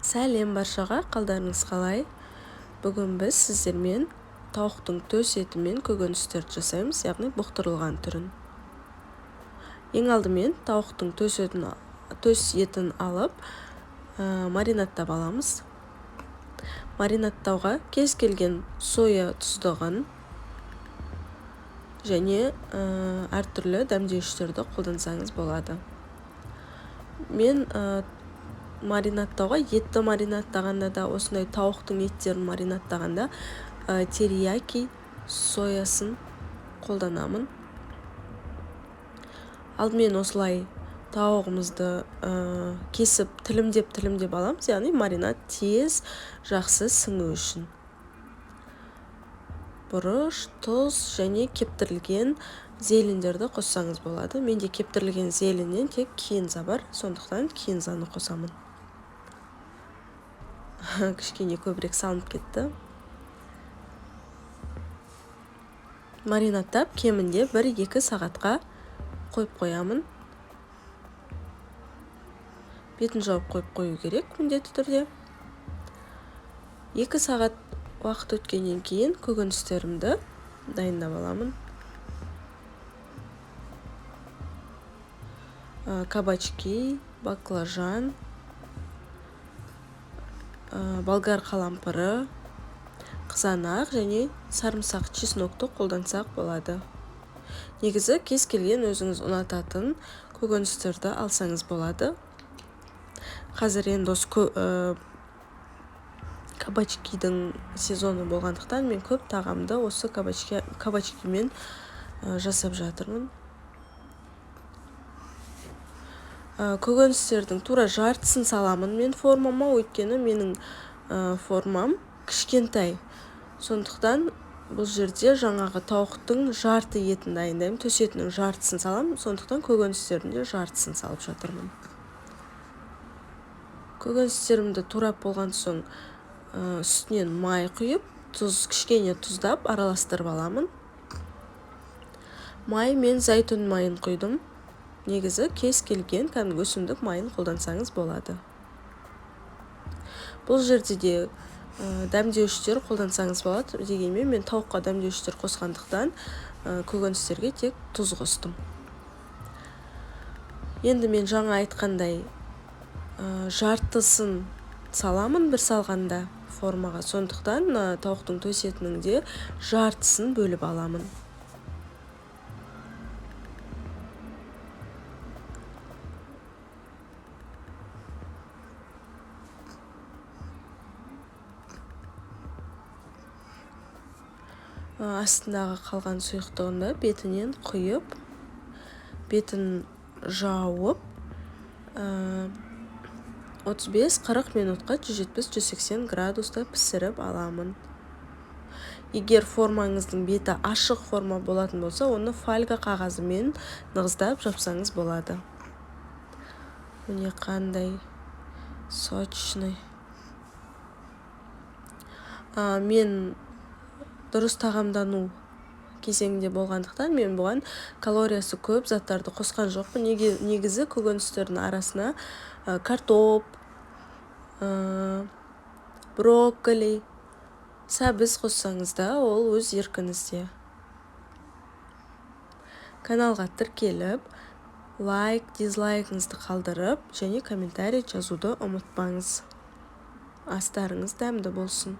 Сәлем баршаға, қалдарыңыз қалай? Бүгін біз сіздермен тауықтың төс еті мен көкөністерді жасаймыз, яғни бұқтырылған түрін. Ең алдымен тауықтың төс етін алып, маринадтап аламыз. Маринадтауға кез келген соя тұздығын және әртүрлі дәмдеуіштерді қолдансаңыз болады. Мен маринадтауға етті маринадтағанда да, осындай тауықтың еттерін маринадтағанда терияки соясын қолданамын. Алдымен осылай тауығымызды кесіп тілімдеп аламыз, яғни маринад тез жақсы сіңу үшін. Бұрыш, тұз және кептірілген зелендерді қоссаңыз болады. Менде кептірілген зеленнен тек кинза бар, сондықтан кинзаны қосамын. Кішкене көбірек салынып кетті. Маринадтап кемінде 1-2 сағатқа қойып қоямын. Бетін жауып қойып қою керек міндетті түрде. 2 сағат уақыт өткеннен кейін көкөністерімді дайындап аламын. Кабачки, баклажан, болгар қалампыры, қызанақ және сарымсақ, чеснокты қолдансақ болады. Негізі кез келген өзіңіз ұнататын көкөністерді алсаңыз болады. Қазір енді кабачкидің сезоны болғандықтан мен көп тағамды осы кабачкимен жасап жатырмын. Көкөністердің тура жартысын саламын мен формама, өйткені менің формам кішкентай. Сондықтан бұл жерде жаңағы тауықтың жарты етін дайындаймын, төс етінің жартысын саламын, сондықтан көкөністердің де жартысын салып жатырмын. Көкөністерімді турап болған соң үстінен май құйып, кішкене тұздап араластырып аламын. Май мен зәйтүн майын құйдым. Негізі кез келген кәдімгі өсімдік майын қолдансаңыз болады. Бұл жерде де дәмдеуіштер қолдансаңыз болады. Дегенмен мен тауыққа дәмдеуіштер қосқандықтан көкөністерге тек тұз қостым. Енді мен жаңа айтқандай жартысын саламын бір салғанда формаға. Сондықтан тауықтың төс етінің де жартысын бөліп аламын. Астындағы қалған сұйықтығында бетінен құйып, бетін жауып, 35-40 минутқа 170-180 градуста пісіріп аламын. Егер формаңыздың беті ашық форма болатын болса, оны фольга қағазымен нығыздап жапсаңыз болады. Міне қандай сочный. Мен дұрыс тағамдану кезеңінде болғандықтан мен бұған калориясы көп заттарды қосқан жоқпын. Негізі көкөністердің арасына картоп, брокколи, сәбіз қоссаңыз да, ол өз еркіңізде. Каналға тіркеліп, лайк, дизлайкыңызды қалдырып, және комментарий жазуды ұмытпаңыз. Астарыңыз дәмді болсын.